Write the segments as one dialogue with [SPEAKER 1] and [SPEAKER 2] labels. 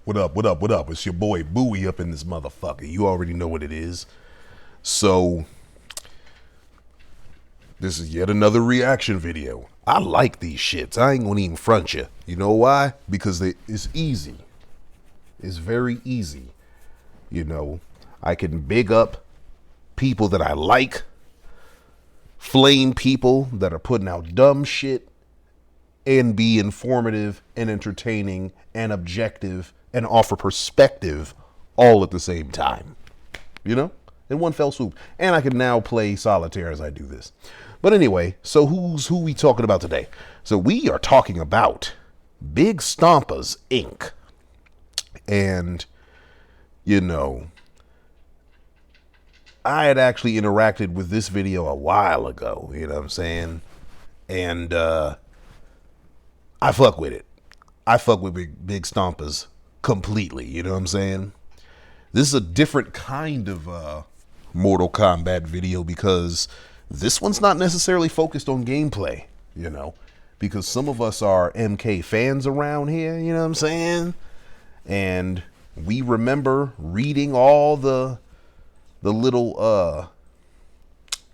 [SPEAKER 1] What up, what up, what up? It's your boy Bowie up in this motherfucker. You already know what it is. So, this is yet another reaction video. I like these shits. I ain't gonna even front you. You know why? Because it's easy. It's very easy. You know, I can big up people that I like, flame people that are putting out dumb shit, and be informative and entertaining and objective and offer perspective all at the same time, you know, in one fell swoop. And I can now play solitaire as I do this. But anyway, so who we talking about today? So we are talking about BigStompasInc. And, you know, I had actually interacted with this video a while ago, you know what I'm saying? And I fuck with it. I fuck with Big Stompas completely, you know what I'm saying? This is a different kind of Mortal Kombat video because this one's not necessarily focused on gameplay, you know, because some of us are MK fans around here, you know what I'm saying? And we remember reading all the little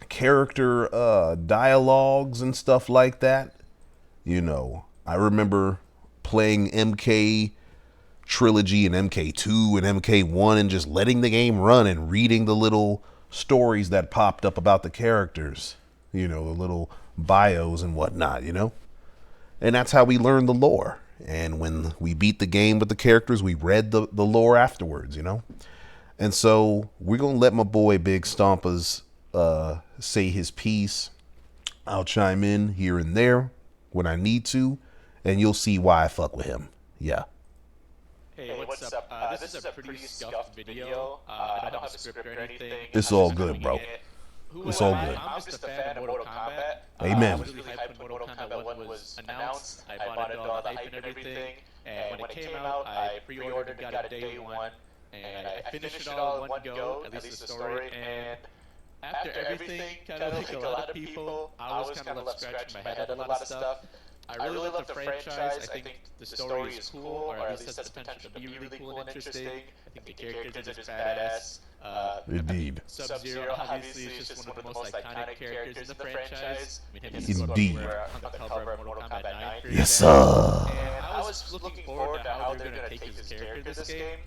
[SPEAKER 1] character dialogues and stuff like that. You know, I remember playing MK Trilogy and MK2 and MK1 and just letting the game run and reading the little stories that popped up about the characters, you know, the little bios and whatnot, you know? And that's how we learned the lore. And when we beat the game with the characters, we read the lore afterwards, you know? And so we're going to let my boy Big Stompas say his piece. I'll chime in here and there when I need to, and you'll see why I fuck with him. Yeah.
[SPEAKER 2] Hey, what's up? This is a pretty scuffed video. I don't have a script or anything.
[SPEAKER 1] It's all good, bro. It's all good.
[SPEAKER 2] I'm just a fan of Mortal Kombat.
[SPEAKER 1] Amen.
[SPEAKER 2] I was really hyped when Mortal Kombat 1 was announced. I bought it all the hype and everything. And when it came out, I pre-ordered and got it day one. And I finished it all in one go, at least the story. And after everything, kind of like a lot of people, I was kind of left scratching my head at a lot of stuff. I really love the franchise. I think the story is cool, or at least has the potential to be really cool and interesting. I think the characters are just badass.
[SPEAKER 1] Indeed.
[SPEAKER 2] Sub-Zero, obviously, is just one of the most iconic characters in the franchise. I mean,
[SPEAKER 1] Indeed.
[SPEAKER 2] on the cover of Mortal Kombat 9, for
[SPEAKER 1] Yes,
[SPEAKER 2] example.
[SPEAKER 1] sir.
[SPEAKER 2] And I was looking forward to how they're going to take his character this game.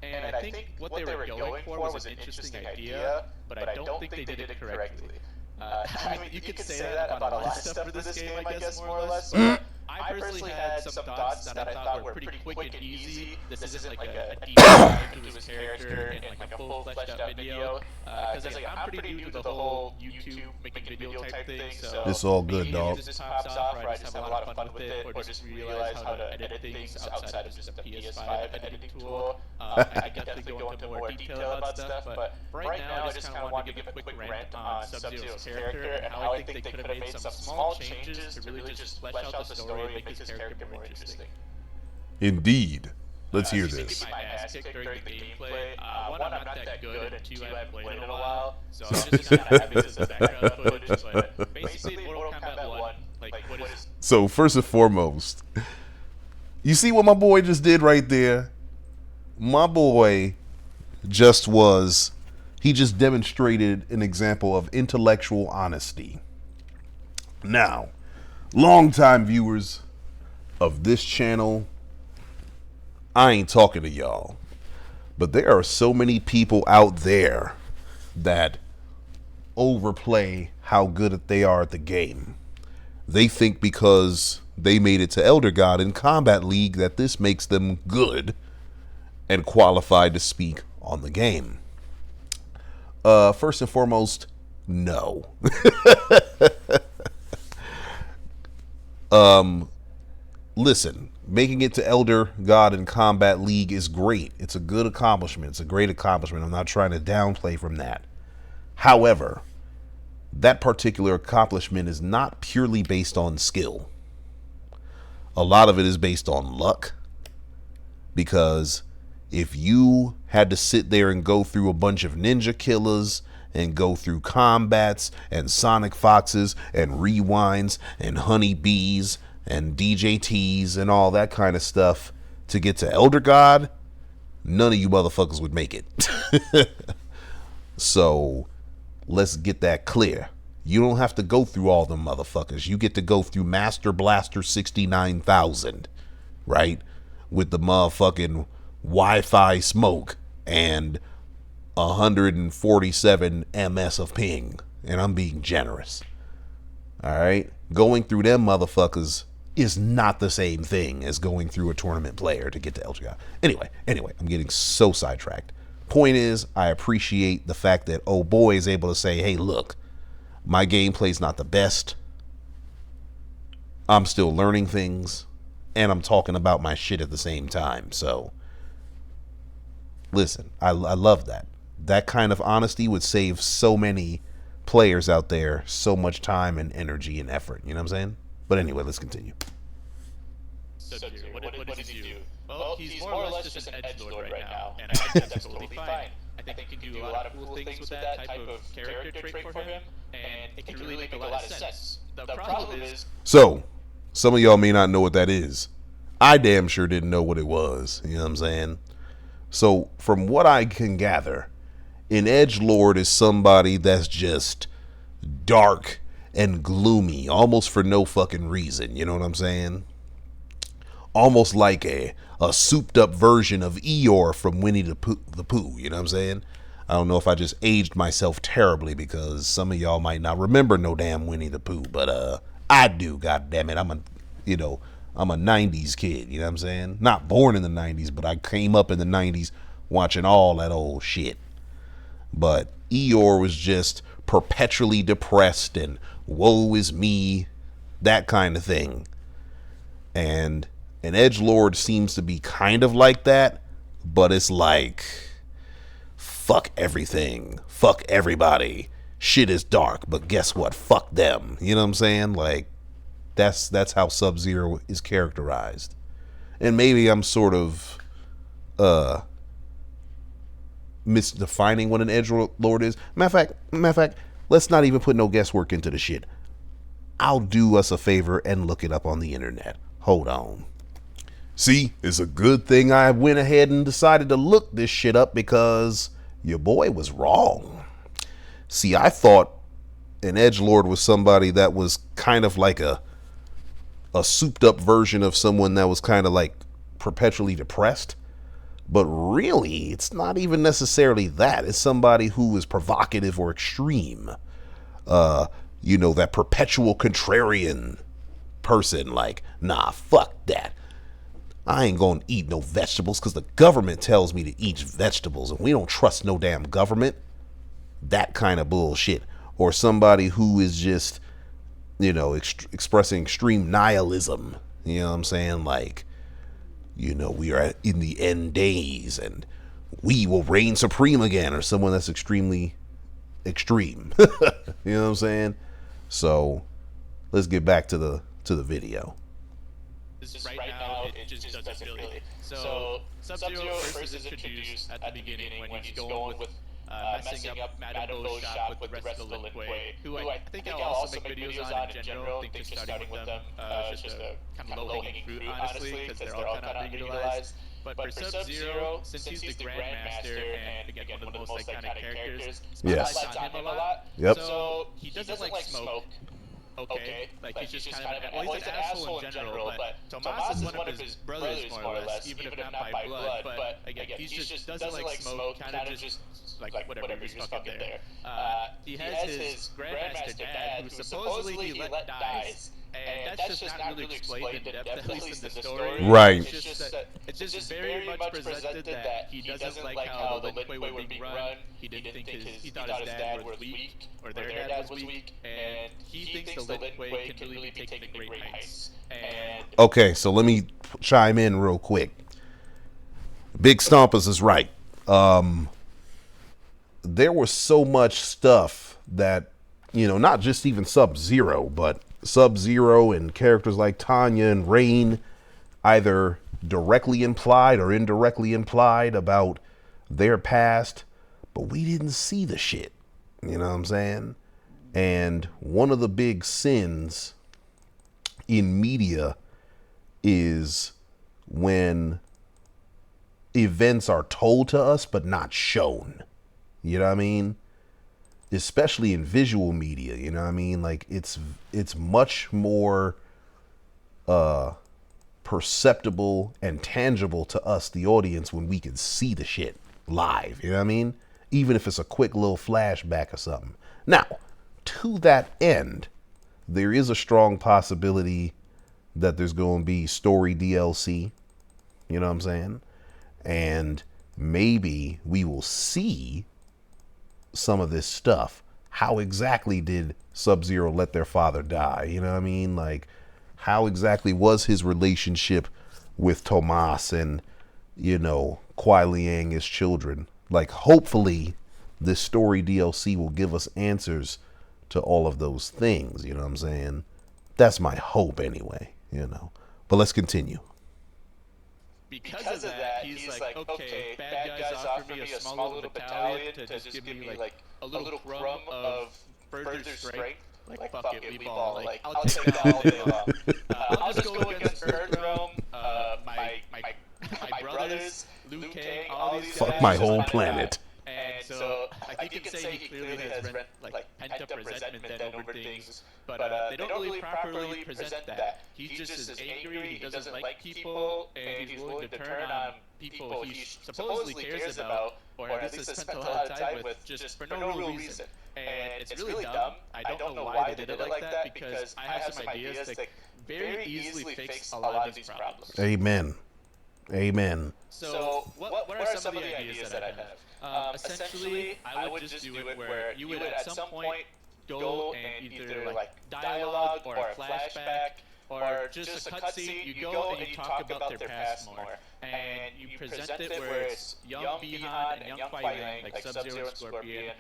[SPEAKER 2] And I think what they were going for was an interesting idea, but I don't think they did it correctly. I mean, you could say that about a lot of stuff for this game, I guess, more or less. But I personally had some thoughts that I thought were pretty quick and easy. This isn't like a deep dive into his character and like a full fleshed out video. Because like, I'm pretty new to the whole YouTube making video type thing. So
[SPEAKER 1] It's all good, dog.
[SPEAKER 2] This pops off, or I just have a lot of fun with it, or just realize how to edit things outside of just a PS5 editing tool. I definitely go into more detail about stuff, but right now I just kind of wanted to give a quick rant on Sub-Zero's character and how I think they could have made some small changes to really just flesh out the story and make his character more interesting.
[SPEAKER 1] Indeed. Let's hear
[SPEAKER 2] Just
[SPEAKER 1] this.
[SPEAKER 2] to get my ass kicked during the gameplay. One, I'm not that good, and two, I haven't played in a while, so I'm just kind of having this as background footage, but basically Mortal Kombat 1, like, what is...
[SPEAKER 1] So first and foremost, you see what my boy just did right there? My boy he just demonstrated an example of intellectual honesty. Now, longtime viewers of this channel, I ain't talking to y'all, but there are so many people out there that overplay how good they are at the game. They think because they made it to Elder God in Combat League that this makes them good and qualified to speak on the game. First and foremost, no. Listen, making it to Elder God in Combat League is great. It's a good accomplishment. It's a great accomplishment. I'm not trying to downplay from that. However, that particular accomplishment is not purely based on skill. A lot of it is based on luck, because if you had to sit there and go through a bunch of ninja killers and go through combats and Sonic Foxes and rewinds and honeybees and DJTs and all that kind of stuff to get to Elder God, none of you motherfuckers would make it. So let's get that clear. You don't have to go through all them motherfuckers. You get to go through Master Blaster 69,000, right? With the motherfucking Wi-Fi smoke and 147 ms of ping. And I'm being generous. All right? Going through them motherfuckers is not the same thing as going through a tournament player to get to LGI. Anyway, I'm getting so sidetracked. Point is, I appreciate the fact that oh boy is able to say, hey, look, my gameplay's not the best. I'm still learning things, and I'm talking about my shit at the same time. So, listen, I love that. That kind of honesty would save so many players out there so much time and energy and effort. You know what I'm saying? But anyway, let's continue.
[SPEAKER 2] What does he do? Well, he's more or less just an edgelord right now, and I think that's totally fine. I think he can do a lot of cool things with that type of character trait for him, and it can really make a lot of sense. The problem is...
[SPEAKER 1] So, some of y'all may not know what that is. I damn sure didn't know what it was. You know what I'm saying? So, from what I can gather, an edgelord is somebody that's just dark and gloomy, almost for no fucking reason. You know what I'm saying? Almost like a souped up version of Eeyore from Winnie the Pooh. You know what I'm saying? I don't know if I just aged myself terribly because some of y'all might not remember no damn Winnie the Pooh, but I do. God damn it, I'm a 90s kid. You know what I'm saying? Not born in the 90s, but I came up in the 90s watching all that old shit. But Eeyore was just perpetually depressed and woe is me, that kind of thing. And an edgelord seems to be kind of like that, but it's like, fuck everything, fuck everybody, shit is dark, but guess what, fuck them. You know what I'm saying? Like, that's how Sub-Zero is characterized. And maybe I'm sort of misdefining what an edgelord is. Matter of fact, let's not even put no guesswork into the shit. I'll do us a favor and look it up on the internet. Hold on. See, it's a good thing I went ahead and decided to look this shit up because your boy was wrong. See, I thought an edgelord was somebody that was kind of like a souped up version of someone that was kind of like perpetually depressed. But really, it's not even necessarily that. It's somebody who is provocative or extreme. That perpetual contrarian person. Like, nah, fuck that. I ain't gonna eat no vegetables because the government tells me to eat vegetables and we don't trust no damn government. That kind of bullshit. Or somebody who is just, expressing extreme nihilism. You know what I'm saying? Like, we are in the end days and we will reign supreme again. Or someone that's extremely extreme. You know what I'm saying? So let's get back to the video.
[SPEAKER 2] Right now, it just doesn't really. So, Sub-Zero first is introduced at the beginning when he's going with messing up Madame Bo's shop with the rest of the Lin Kuei, who I think I'll also make videos on in general. I think just starting with them is just a kind of low-hanging fruit, honestly, because they're all kind of underutilized. But for Sub-Zero, since he's the Grandmaster and again one of the most iconic characters, spotlight's on him a lot.
[SPEAKER 1] Yep.
[SPEAKER 2] So he doesn't like smoke. Okay, like he's just kind of, well, he's an asshole in general, but Tomas is one of his brothers, more or less, even if not by blood, but again, he just doesn't like smoke, kind of just, like, whatever, you're smoking there. He has his Grandmaster dad, who supposedly he let dies, and that's just not really explained in depth, at least in the story.
[SPEAKER 1] Right.
[SPEAKER 2] It's just very much presented that he doesn't like how the Lin Kuei were being run, he thought his dad was weak, or their dad was weak, and he thinks the Lin Kuei can really be taken to great heights.
[SPEAKER 1] Okay, so let me chime in real quick. Big Stompas is right. There was so much stuff that, not just even Sub-Zero, but Sub-Zero and characters like Tanya and Rain either directly implied or indirectly implied about their past, but we didn't see the shit. You know what I'm saying? And one of the big sins in media is when events are told to us but not shown. You know what I mean? Especially in visual media, you know what I mean? Like it's much more perceptible and tangible to us, the audience, when we can see the shit live. You know what I mean? Even if it's a quick little flashback or something. Now, to that end, there is a strong possibility that there's going to be story DLC. You know what I'm saying? And maybe we will see some of this stuff. How exactly did Sub-Zero let their father die? You know what I mean? Like, how exactly was his relationship with Tomas and, you know, Kuai Liang, his children? Like, hopefully this story DLC will give us answers to all of those things. You know what I'm saying? That's my hope anyway, you know. But let's continue.
[SPEAKER 2] Because of that, he's like, okay, bad guys offer me a small little battalion to just give me like a little crumb of further strength. Like, fuck it, we ball. Like, I'll take that all day long. I'll just go against Earth Realm, my brothers, Liu Kang, all these guys.
[SPEAKER 1] Fuck my whole planet.
[SPEAKER 2] And so I think you can say he clearly has pent-up resentment then over things, but they don't really properly present that. He's just as angry, he doesn't like people, and he's willing to turn on people he supposedly cares about, or at least has spent a lot of time with, just for no real reason. And it's really dumb. I don't know why they did it like that, because I have some ideas that very easily fix a lot of these problems.
[SPEAKER 1] Amen.
[SPEAKER 2] So what are some of the ideas that I have? Essentially, I would just do it where you would at some point go and either like dialogue or a flashback or just a cutscene. You go and you talk about their past more, and you present it where it's young Bi-Han and young Kuai Liang, like Sub-Zero and Scorpion.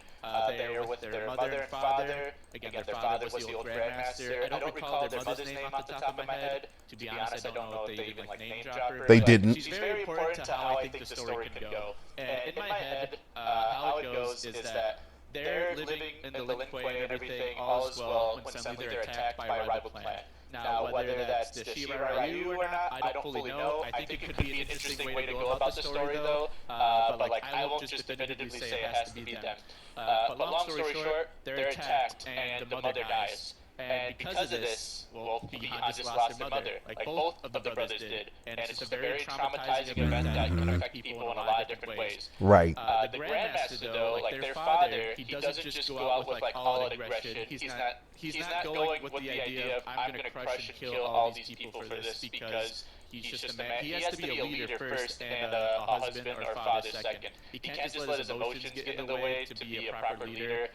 [SPEAKER 2] They are with their mother and father. Again, their father was the old Grandmaster. I don't recall their mother's name off the top of my head. To be honest, I don't know if they even like name drop her.
[SPEAKER 1] They didn't.
[SPEAKER 2] She's very important to how I think the story can go. And in my head, how it goes is that they're living in the Lin Kuei and everything, all is well, when suddenly they're attacked by a rival clan. Now, whether that's the Shiba Ryu or not, I don't fully know. I think it could be an interesting way to go about the story, though. But like, I won't just definitively say it has to be them. But long story short, they're attacked and the mother dies. And because of this, well, Bi-Han just lost her mother, like both of the brothers did. And it's just a very traumatizing event that can affect people in a lot of different ways.
[SPEAKER 1] Right.
[SPEAKER 2] The Grandmaster, though, like their father, he doesn't just go out with like all aggression. He's not going with the idea of I'm going to crush and kill all these people for this, because he's just a man. He has to be a leader first and a husband or father second. He can't just let his emotions get in the way to be a proper leader,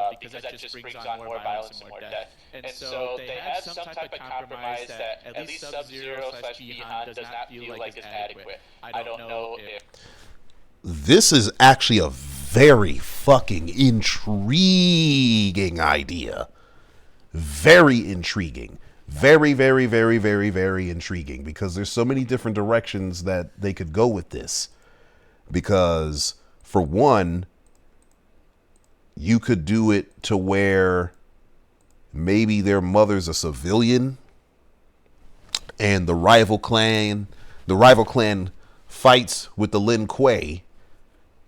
[SPEAKER 2] because that just brings on more violence and more death. And so they have some type of compromise that at least Sub-Zero/Bi-Han does not feel like is adequate. I don't know if...
[SPEAKER 1] This is actually a very fucking intriguing idea. Very intriguing. Very, very, very, very, very intriguing, because there's so many different directions that they could go with this. Because, for one, you could do it to where maybe their mother's a civilian and the rival clan fights with the Lin Kuei,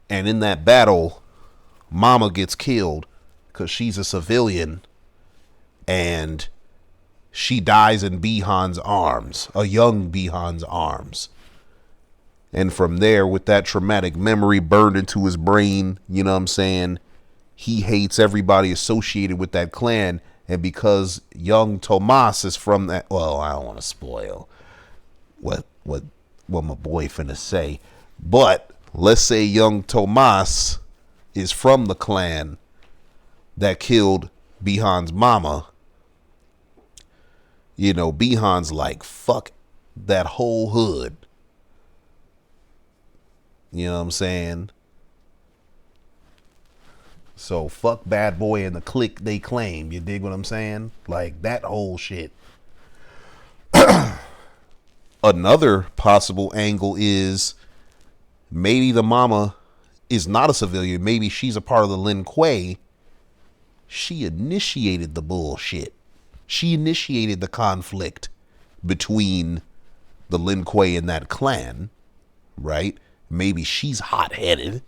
[SPEAKER 1] and in that battle, Mama gets killed because she's a civilian, and she dies in Bi-Han's arms, a young Bi-Han's arms. And from there, with that traumatic memory burned into his brain, you know what I'm saying, he hates everybody associated with that clan. And because young Tomas is from that, well, I don't want to spoil what my boy finna say, but let's say young Tomas is from the clan that killed Bi-Han's mama. You know, Bi-Han's like, fuck that whole hood. You know what I'm saying? So fuck Bad Boy and the clique they claim. You dig what I'm saying? Like that whole shit. Another possible angle is maybe the mama is not a civilian. Maybe she's a part of the Lin Kuei. She initiated the bullshit. She initiated the conflict between the Lin Kuei and that clan, right? Maybe she's hot-headed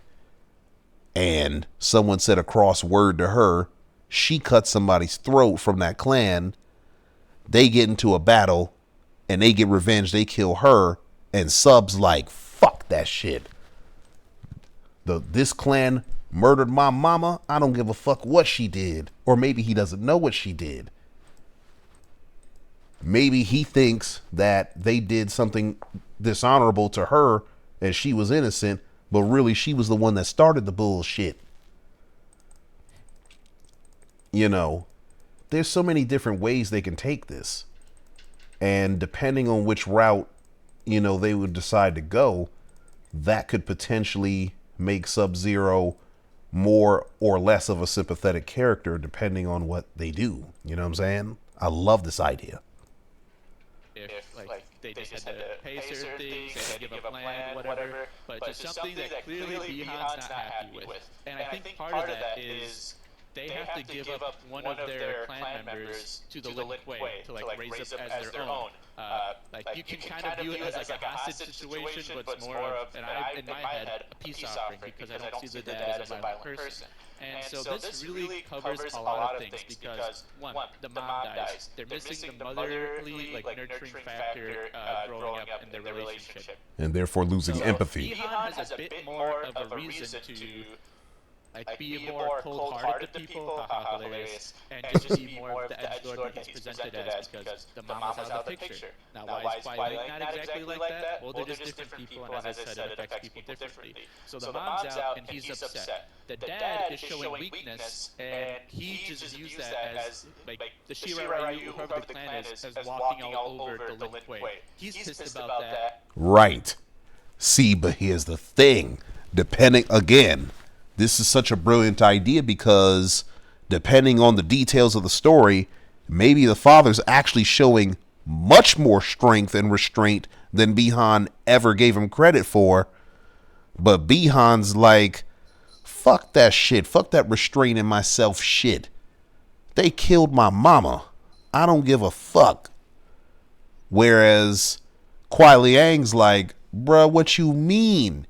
[SPEAKER 1] and someone said a cross word to her. She cuts somebody's throat from that clan. They get into a battle and they get revenge. They kill her, and Sub's like, fuck that shit. This clan murdered my mama. I don't give a fuck what she did. Or maybe he doesn't know what she did. Maybe he thinks that they did something dishonorable to her and she was innocent, but really she was the one that started the bullshit. You know, there's so many different ways they can take this. And depending on which route, you know, they would decide to go, that could potentially make Sub-Zero more or less of a sympathetic character depending on what they do. You know what I'm saying? I love this idea.
[SPEAKER 2] If like they just had to pay certain things, they had to give a plan, whatever, but just something that clearly Bihan's not happy with. And I think part of that is they have to give up one of their clan members to the Lin Kuei to like raise up as their own. Like you can kind of view it as like a hostage situation, but it's more of, and I in my head, a peace offering, because I don't see the dad as a violent person. And so this really covers a lot of things because, one, the mom dies. They're missing the motherly, like nurturing factor growing up in their relationship.
[SPEAKER 1] And therefore losing empathy.
[SPEAKER 2] Bihan has a bit more of a reason to like be more cold-hearted to people, haha, hilarious, and just be more of the edgelord that he's presented as, because the mom is out of the picture. Now, why is Twilight not exactly like that? Well, they're just different people, and as I said, it affects people differently. So the mom's out, and he's upset. The dad is showing weakness, and he just views that as, like, the Shiraryu, whoever the clan is, as walking all over the Lin Kuei. He's pissed about that.
[SPEAKER 1] Right. See, but here's the thing. Depending, again, this is such a brilliant idea because depending on the details of the story, maybe the father's actually showing much more strength and restraint than Bihan ever gave him credit for. But Bihan's like, fuck that shit. Fuck that restraining myself shit. They killed my mama. I don't give a fuck. Whereas Kuai Liang's like, bruh, what you mean?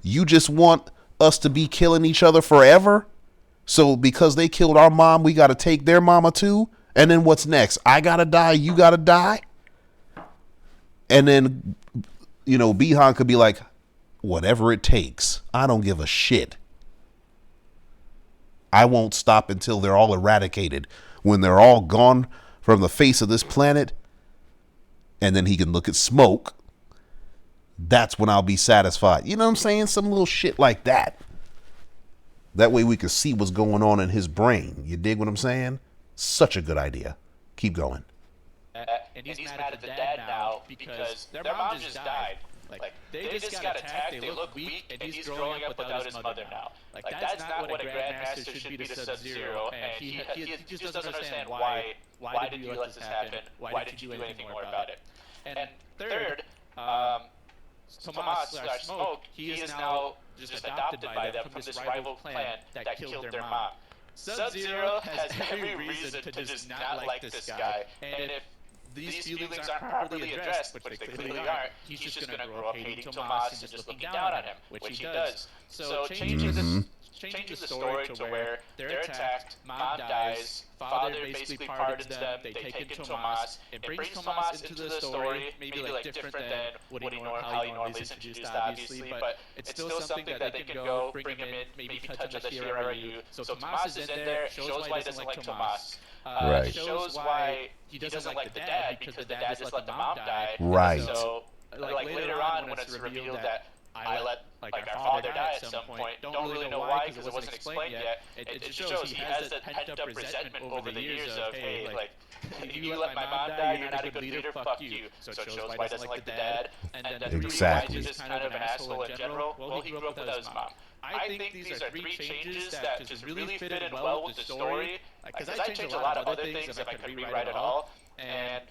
[SPEAKER 1] You just want us to be killing each other forever? So because they killed our mom, we got to take their mama too? And then what's next? I got to die, you got to die? And then, you know, Bihan could be like, whatever it takes. I don't give a shit. I won't stop until they're all eradicated. When they're all gone from the face of this planet, and then he can look at smoke, that's when I'll be satisfied. You know what I'm saying? Some little shit like that. That way we can see what's going on in his brain. You dig what I'm saying? Such a good idea. Keep going.
[SPEAKER 2] And he's mad at the dad now because their mom just died. Like, they just got attacked, they look weak, and he's growing up without his mother now. Like, that's not what a Grandmaster should be to Sub-Zero, and he just doesn't understand why did you let this happen? Why didn't you do anything more about it? And third, Tomas/Smoke, he is now just adopted by them from this rival clan that killed their mom. Sub-Zero has every reason to just not like this guy, and if these feelings aren't properly addressed, which they clearly aren't, he's just going to grow up hating Tomas and just looking down on him, which he does. So changing the story to where they're attacked, mom dies, father basically pardons them, they take in Tomas, it brings Tomas into the story, maybe like different than how he normally is introduced, obviously, but it's still something that they can go, bring him in, maybe touch on the Shiraryu. So Tomas is in there, shows why he doesn't like Tomas.
[SPEAKER 1] Right.
[SPEAKER 2] Shows why he doesn't like the dad, because the dad just let the mom die.
[SPEAKER 1] Right.
[SPEAKER 2] So, like later on, when it's revealed that I let our father die at some point, don't really know why because it wasn't explained yet. It just shows he has that pent-up resentment over the years of, hey, like, if you let my mom die, you're not a good leader, fuck you. So it shows why he doesn't like the dad, and then the reason why he's just kind of an asshole in general. Well, he grew up without his mom. I think these are three changes that just really fit in well with the story, because I changed a lot of other things if I could rewrite it all, and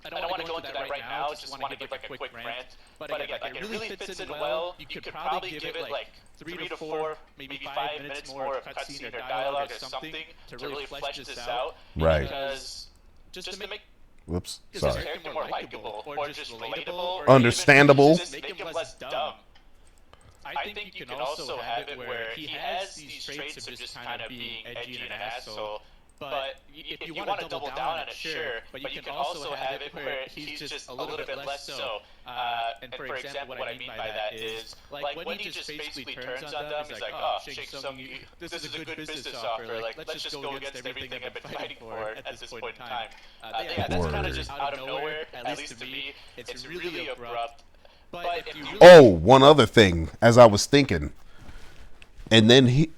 [SPEAKER 2] I don't want to go into that right now, just want to give like a quick rant, but again, like it really fits in well. You could probably give it like 3 to 4, maybe 5 minutes more of cutscene or dialogue or something to really flesh this out,
[SPEAKER 1] right?
[SPEAKER 2] Because just to make
[SPEAKER 1] his
[SPEAKER 2] character more likable, or just relatable, or
[SPEAKER 1] understandable,
[SPEAKER 2] just make him less dumb. I think you can also have it where he has these traits of just kind of being edgy and an asshole. But if you want to double down on it, sure. But you can also have it where he's just a little bit less so. And for example, what I mean by that is, like, when he just basically turns on them, he's like, oh, Shang Tsung, this is a good business offer. Like, let's just go against everything I've been fighting for at this point in time. Yeah, that's kind of just out of nowhere, at least to me. It's really abrupt. But if you really
[SPEAKER 1] Oh, one other thing, as I was thinking, and then he,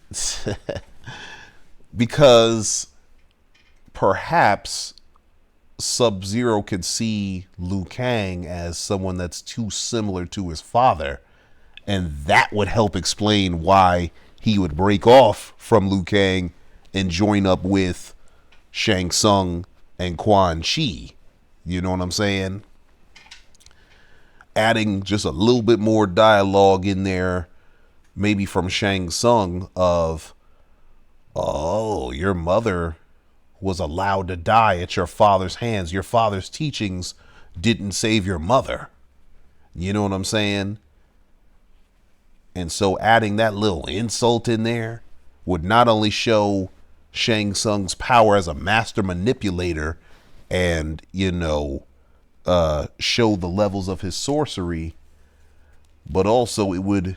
[SPEAKER 1] because perhaps Sub-Zero could see Liu Kang as someone that's too similar to his father, and that would help explain why he would break off from Liu Kang and join up with Shang Tsung and Quan Chi. You know what I'm saying? Adding just a little bit more dialogue in there, maybe from Shang Tsung of, oh, your mother was allowed to die at your father's hands. Your father's teachings didn't save your mother. You know what I'm saying? And so adding that little insult in there would not only show Shang Tsung's power as a master manipulator and, show the levels of his sorcery, but also it would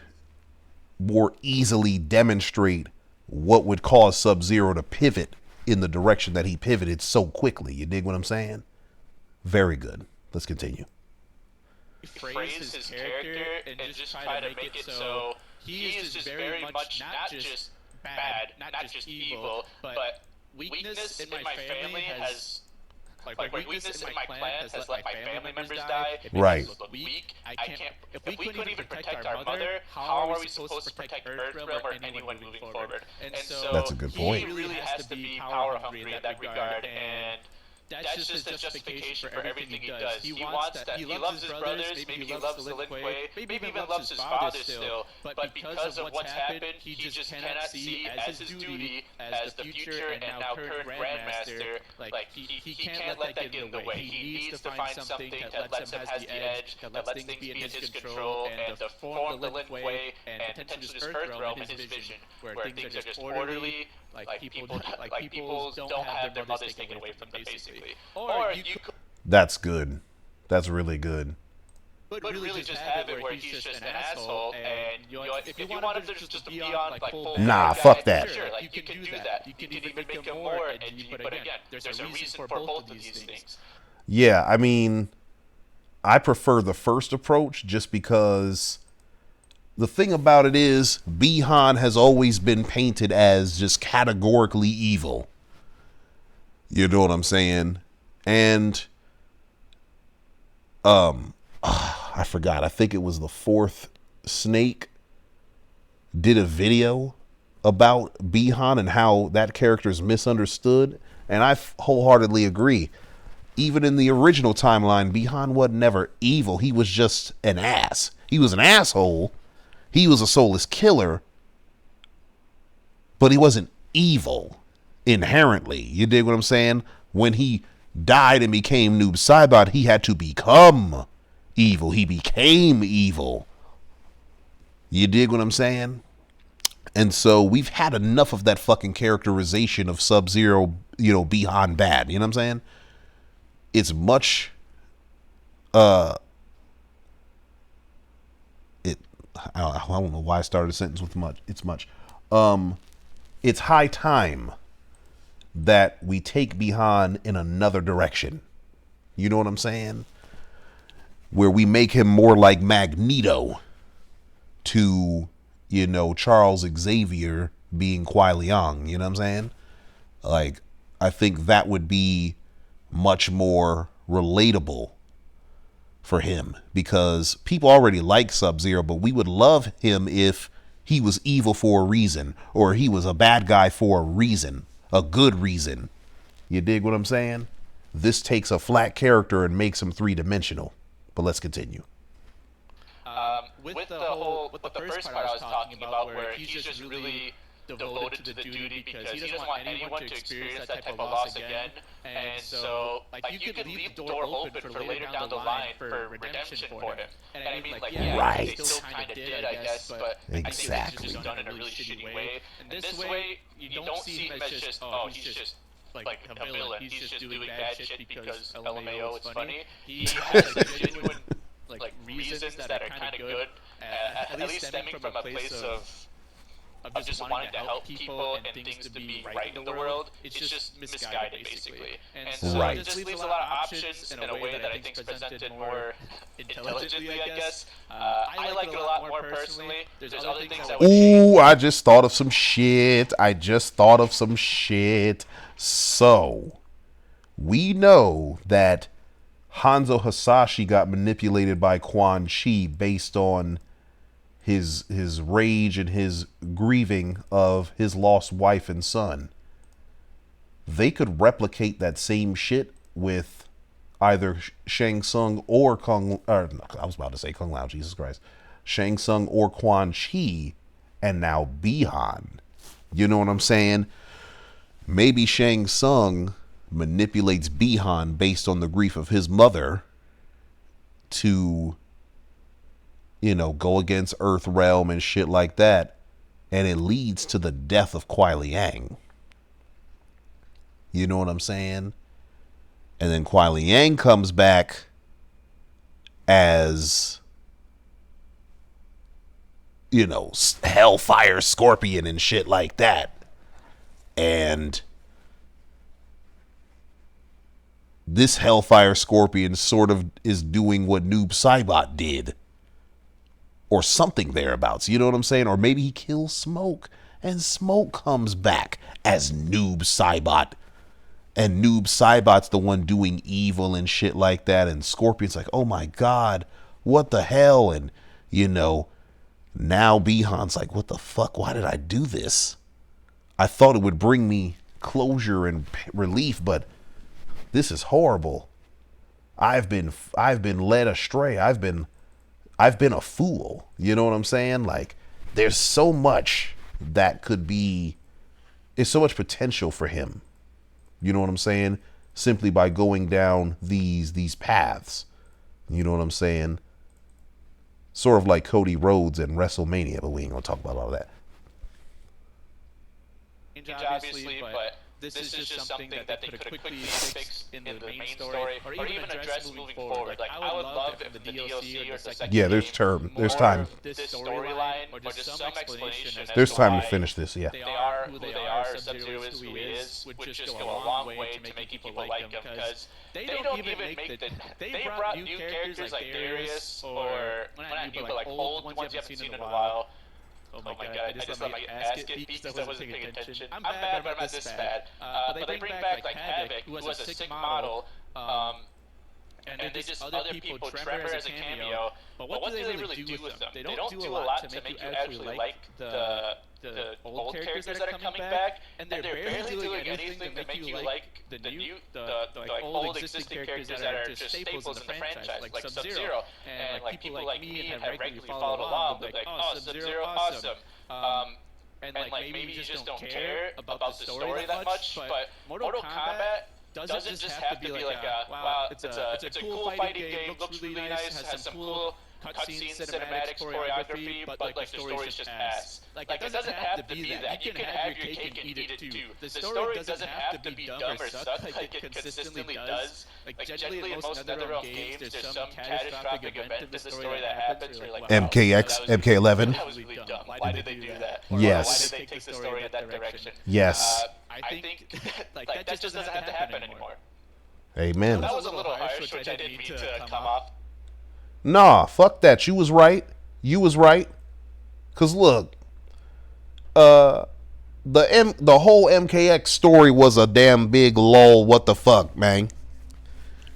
[SPEAKER 1] more easily demonstrate what would cause Sub-Zero to pivot in the direction that he pivoted so quickly. You dig what I'm saying? Very good. Let's continue.
[SPEAKER 2] phrase his character and just try to make it so he is just very much not just bad, not just evil, but weakness in my family has, like weakness in my clan has let my family members die. It
[SPEAKER 1] Right.
[SPEAKER 2] makes us look weak. I can't. If we couldn't even protect our mother, how are we supposed to protect Earthrealm or anyone moving forward? And so
[SPEAKER 1] That's a good point.
[SPEAKER 2] he really has to be power hungry in that regard, and that's just his justification for everything he does. He wants that. He loves his brothers. Maybe he loves Lin Kuei. Maybe even loves his father still. But because of what's happened, he just cannot see as his duty as the future and now current Grandmaster. Like he can't let that get in the way. He needs to find something that lets him has the edge, that lets things be in his control, and to form the Lin Kuei and potentially this Earthrealm in his vision, where things are just orderly. Like people don't have their mothers taken away from them, basically. Or you could
[SPEAKER 1] That's good. That's really good.
[SPEAKER 2] really just have it where he's just an asshole, and if you want him to just be on like full
[SPEAKER 1] Nah,
[SPEAKER 2] bad
[SPEAKER 1] fuck
[SPEAKER 2] guy,
[SPEAKER 1] that.
[SPEAKER 2] Sure, like you can do that. You can even make him more edgy. But again, there's a reason for both of these things.
[SPEAKER 1] Yeah, I mean, I prefer the first approach just because the thing about it is Bihan has always been painted as just categorically evil. You know what I'm saying? And I forgot. I think it was the fourth Snake did a video about Bihan and how that character is misunderstood, and I wholeheartedly agree. Even in the original timeline, Bihan wasn't never evil. He was just an ass. He was an asshole. He was a soulless killer, but he wasn't evil inherently. You dig what I'm saying? When he died and became Noob Saibot, he had to become evil. He became evil. You dig what I'm saying? And so we've had enough of that fucking characterization of Sub-Zero, Bihan bad. You know what I'm saying? It's much I don't know why I started a sentence with much. It's high time that we take Bihan in another direction. You know what I'm saying? Where we make him more like Magneto to, Charles Xavier being Kuai Liang. You know what I'm saying? Like, I think that would be much more relatable for him, because people already like Sub-Zero, but we would love him if he was evil for a reason, or he was a bad guy for a reason, a good reason. You dig what I'm saying? This takes a flat character and makes him three-dimensional. But let's continue.
[SPEAKER 2] With the first part I was talking about, where he's just really devoted to the duty because he doesn't want anyone to experience that type of loss again. And so, like, you could leave the door open for later down the line for redemption for him. And I mean, like, yeah,
[SPEAKER 1] right.
[SPEAKER 2] they still kind of did, I guess, but
[SPEAKER 1] exactly.
[SPEAKER 2] I think it's just done in a really shitty way. And this way, you don't see him as just, oh, he's just like a villain. He's just doing bad shit because LMAO is funny. He has like genuine like reasons that are kind of good, at least stemming from a place of just wanting to help people and things to be right in the world. It's just misguided, basically. And so it just leaves a lot of options in a way that I think is presented more intelligently, I guess. I like it a lot more personally. There's other things that would change.
[SPEAKER 1] Ooh, I just thought of some shit. So, we know that Hanzo Hasashi got manipulated by Quan Chi based on his rage and his grieving of his lost wife and son. They could replicate that same shit with either Shang Tsung or Kung Lao, Jesus Christ. Shang Tsung or Quan Chi, and now Bi-Han. You know what I'm saying? Maybe Shang Tsung manipulates Bi-Han based on the grief of his mother to, go against Earth Realm and shit like that, and it leads to the death of Kuai Liang. You know what I'm saying? And then Kuai Liang comes back as, Hellfire Scorpion and shit like that. And this Hellfire Scorpion sort of is doing what Noob Saibot did. Or something thereabouts. You know what I'm saying? Or maybe he kills Smoke. And Smoke comes back as Noob Saibot. And Noob Saibot's the one doing evil and shit like that. And Scorpion's like, oh my God, what the hell? And, now Bi-Han's like, what the fuck? Why did I do this? I thought it would bring me closure and relief, but this is horrible. I've been led astray. I've been a fool. You know what I'm saying? Like, there's so much that could be, there's so much potential for him. You know what I'm saying? Simply by going down these paths. You know what I'm saying? Sort of like Cody Rhodes and WrestleMania, but we ain't gonna talk about all that.
[SPEAKER 2] Obviously, but this is just something that they could have quickly fixed in the main story, or even addressed moving forward. Like, I would love if the DLC or the second
[SPEAKER 1] there's time.
[SPEAKER 2] This storyline, or just some explanation.
[SPEAKER 1] There's time to finish this, yeah.
[SPEAKER 2] They are who they are, Sub-Zero is who he is, would just go a long way to making people like him, because they don't even make the... They brought new characters like Darius, or, not new, but like old ones you haven't seen in a while. Oh my god, I just let my ass get beat because I wasn't paying attention. I'm bad, but I'm not this bad. But they bring back like Havoc, who was a sick model, and they just other people, Trevor as a cameo, but what do they really do with them? They don't do a lot to make you actually like the old characters that are coming back, and they're barely doing anything to make you like the like old existing characters that are just staples in the franchise, like Sub-Zero. And like people like me and have regularly followed along, they're like, oh, Sub-Zero, awesome. And like maybe you just don't care about the story that much, but Mortal Kombat doesn't just have to be like a, wow, it's a cool fighting game, looks really nice, has some cool cutscenes, cinematics, choreography, but like the story's just ass. Like, it doesn't have to be that. You can have your cake and eat it too. The story doesn't have to be dumb or suck like it consistently does. Like, generally in most NetherRealm games, there's some catastrophic event in the story that happens where, like, wow,
[SPEAKER 1] MK11.
[SPEAKER 2] That was really dumb. Why did they do that?
[SPEAKER 1] Yes.
[SPEAKER 2] Why did they take the story in that direction?
[SPEAKER 1] Yes.
[SPEAKER 2] I think like that just doesn't have to happen anymore.
[SPEAKER 1] Amen.
[SPEAKER 2] That was a little harsh, which I didn't mean to come off.
[SPEAKER 1] Nah, fuck that. You was right. Cause look, the whole MKX story was a damn big lol. What the fuck, man?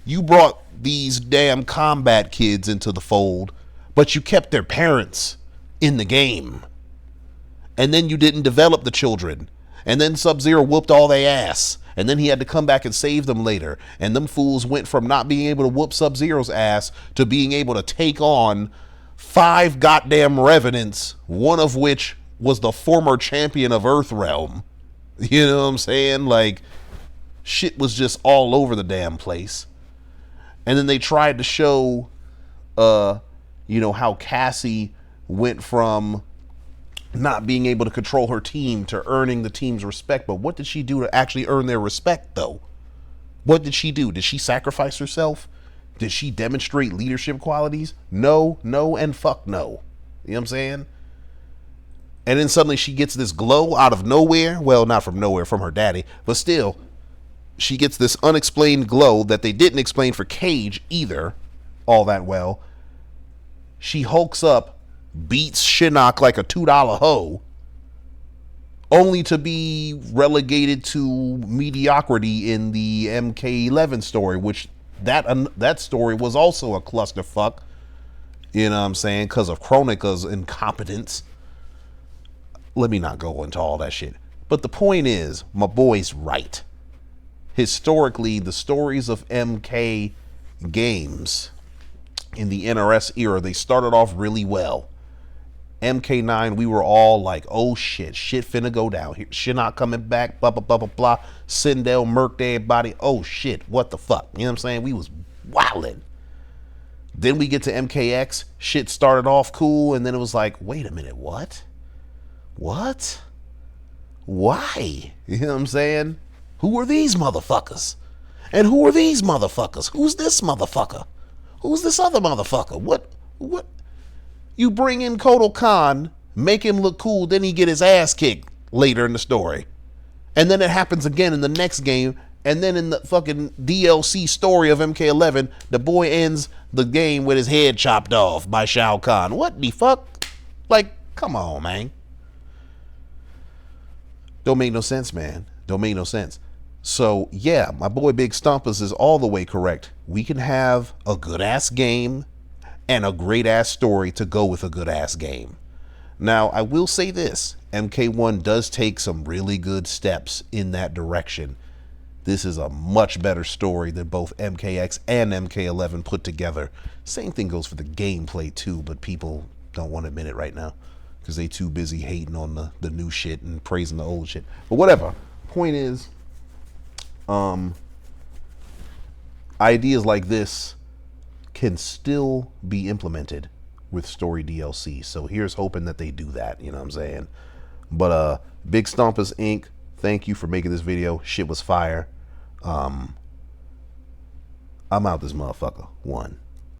[SPEAKER 1] You brought these damn combat kids into the fold, but you kept their parents in the game, and then you didn't develop the children. And then Sub-Zero whooped all they ass. And then he had to come back and save them later. And them fools went from not being able to whoop Sub-Zero's ass to being able to take on 5 goddamn Revenants, one of which was the former champion of Earthrealm. You know what I'm saying? Like, shit was just all over the damn place. And then they tried to show, how Cassie went from not being able to control her team to earning the team's respect. But what did she do to actually earn their respect, though? What did she do? Did she sacrifice herself? Did she demonstrate leadership qualities? No, and fuck no. You know what I'm saying? And then suddenly she gets this glow out of nowhere. Well, not from nowhere, from her daddy. But still, she gets this unexplained glow that they didn't explain for Cage either all that well. She hulks up, beats Shinnok like a $2 hoe, only to be relegated to mediocrity in the MK11 story, which that story was also a clusterfuck, you know what I'm saying, because of Kronika's incompetence. Let me not go into all that shit. But the point is, my boy's right. Historically, the stories of MK games in the NRS era, they started off really well. MK9, we were all like, oh shit finna go down here. Shinnok coming back, blah, blah, blah, blah, blah. Sindel murked everybody. Oh shit, what the fuck? You know what I'm saying? We was wildin'. Then we get to MKX. Shit started off cool, and then it was like, wait a minute, what? What? Why? You know what I'm saying? Who are these motherfuckers? And who are these motherfuckers? Who's this motherfucker? Who's this other motherfucker? What? You bring in Kotal Khan, make him look cool, then he get his ass kicked later in the story. And then it happens again in the next game, and then in the fucking DLC story of MK11, the boy ends the game with his head chopped off by Shao Kahn. What the fuck? Like, come on, man. Don't make no sense, man. Don't make no sense. So, yeah, my boy Big Stompas is all the way correct. We can have a good-ass game and a great-ass story to go with a good-ass game. Now, I will say this. MK1 does take some really good steps in that direction. This is a much better story than both MKX and MK11 put together. Same thing goes for the gameplay, too, but people don't want to admit it right now because they too busy hating on the new shit and praising the old shit. But whatever. Point is, ideas like this can still be implemented with story DLC. So here's hoping that they do that, you know what I'm saying? But BigStompasInc, thank you for making this video. Shit was fire. I'm out this motherfucker. 1.